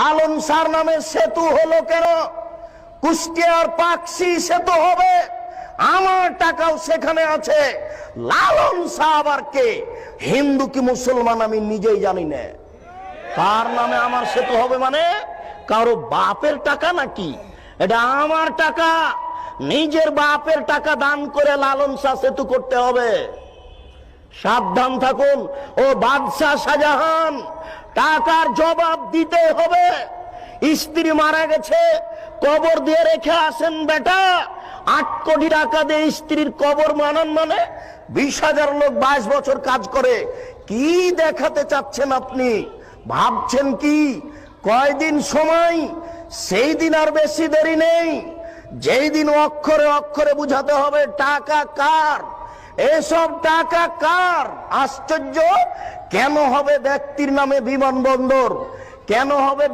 লালন শাহর নামে সেতু হলো কেন? কুষ্টিয়ার পাকশি সেতু হবে, আমার টাকাও সেখানে আছে। লালন শাহ আবার কে? হিন্দু কি মুসলমান আমি নিজেই জানি না। কার নামে আমার সেতু হবে মানে? কারো বাপের টাকা নাকি? এটা আমার টাকা, নিজের বাপের টাকা দান করে লালন শাহ সেতু করতে হবে। সাবধান থাকুন ও বাদশাহ শাহজাহান, টাকার জবাব দিতে হবে। স্ত্রী মারা গেছে, কবর দিয়ে রেখে আসেন বেটা। 8 কোটি টাকা দিয়ে স্ত্রীর কবর মানান মানে 20,000 লোক 22 বছর কাজ করে। কি দেখাতে চাচ্ছেন আপনি? ভাবছেন কি কয়দিন সময়? সেই দিন আর বেশি দেরি নেই, যেই দিন অক্ষরে অক্ষরে বুঝাতে হবে টাকা কার, এসব টাকা কার। আশ্চর্য, কেন হবে ব্যক্তির নামে বিমানবন্দর? কেন হবে